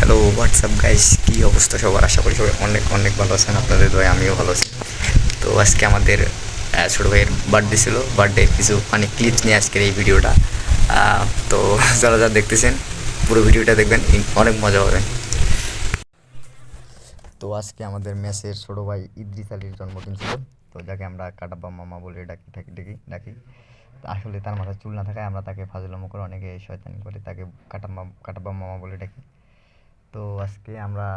Hello WhatsApp guys, কী অবস্থা সবার? আশা করি সবাই অনেক অনেক ভালো আছেন। আপনাদের দয় আমিও ভালো আছি। তো আজকে আমাদের ছোটো ভাইয়ের বার্থডে ছিল। বার্থডে কিছু মানে ক্লিপস নিয়ে আজকের এই ভিডিওটা। তো যারা যারা দেখতেছেন পুরো ভিডিওটা দেখবেন, অনেক মজা হবে। তো আজকে আমাদের মেসের ছোটো ভাই ইদ্রিস আলীর জন্মদিন ছিল। তো যাকে আমরা কাটাব্বা মামা বলে ডাকি। আসলে তার মাথায় চুল না থাকায় আমরা তাকে ফাজলামো করে, অনেকে শয়তানি করে তাকে কাটাব্বা মামা বলে ডাকি। তো আজকে আমরা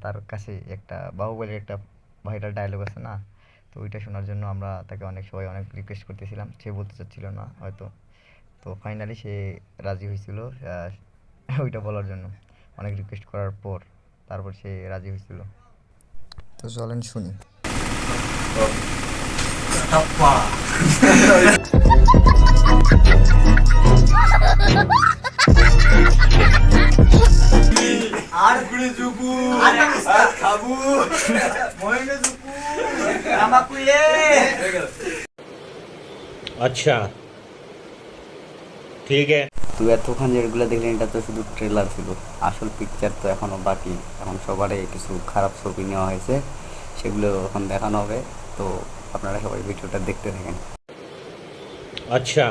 তার কাছে একটা বাহুবলীর একটা ভাইরাল ডায়লগ আছে না, তো ওইটা শোনার জন্য আমরা তাকে সবাই অনেক রিকোয়েস্ট করতেছিলাম। সে বলতে চাচ্ছিল না হয়তো, তো ফাইনালি সে রাজি হয়েছিল ওইটা বলার জন্য। অনেক রিকোয়েস্ট করার পর তারপর সে রাজি হয়েছিল। তো চলেন শুনি। अच्छा ठीक है। তো এতক্ষণ যেগুলো দেখলেন এটা তো শুধু ট্রেলার ছিল, আসল পিকচার তো এখনো বাকি। এখন সবারই কিছু খারাপ ছবি নেওয়া হয়েছে, সেগুলো এখন দেখানো হবে। তো আপনারা সবাই ভিডিওটা দেখতে থাকেন। अच्छा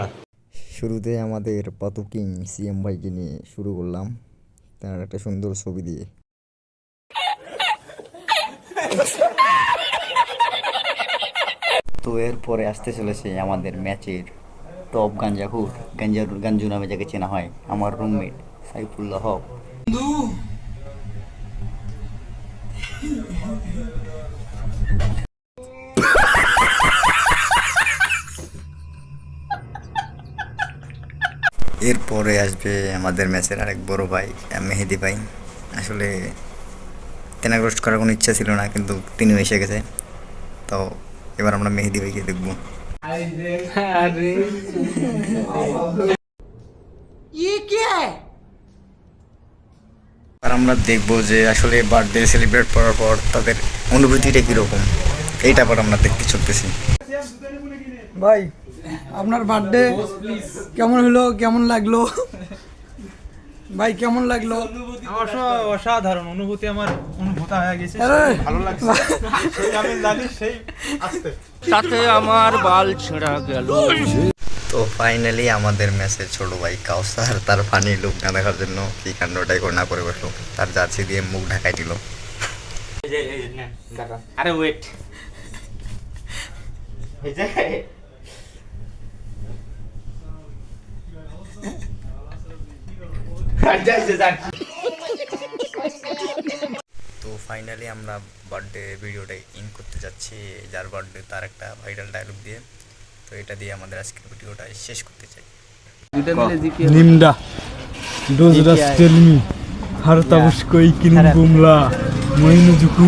শুরুতে আমাদের পাতু কিং সিএম ভাইকে নিয়ে শুরু করলাম, তার একটা সুন্দর ছবি দিয়ে। তো এরপরে আসতে চলেছে আমাদের ম্যাচের টপ গাঞ্জাখুর, গাঞ্জু নামে যাকে চেনা হয়, আমার রুমমেট সাইফুল্লাহ হক। এরপরে আসবে আমাদের ম্যাচের আরেক বড় ভাই মেহেদি ভাই। আসলে তেনাকে রোস্ট করার কোনো ইচ্ছা ছিল না, কিন্তু তিনি এসে গেছে। তো এবার আমরা মেহেদি ভাইকে দেখবো। আর আমরা দেখবো যে আসলে বার্থডে সেলিব্রেট করার পর তাদের অনুভূতিটা কীরকম, এইটা আবার আমরা দেখতে চলতেছি। ভাই আপনার বার্থডে কেমন হলো, কেমন লাগলো ভাই, কেমন লাগলো? অসাধারণ অনুভূতি, আমার অনুভূত হয়ে গেছে, ভালো লাগছে। আমি জানি সেই আসতে সাথে আমার বাল ছেঁড়া গেল। তো ফাইনালি আমাদের ম্যাচের ছোট ভাই কাউসার তার ফানি লুক না দেখার জন্য কি কাণ্ডটাই না করে বসলো, তার জার্সি দিয়ে মুখ ঢাকাই দিল। আরে ওয়েট, তো ফাইনালি আমরা বার্থডে ভিডিওটা ইন করতে যাচ্ছি, যার বার্থডে তার একটা ভাইরাল ডায়লগ দিয়ে। তো এটা দিয়ে আমাদের আজকের ভিডিওটা শেষ করতে চাই। নিমডা ডোজরাস টেলমি হারতাবুস কই কিনিন বুমলা মইনু জুকু।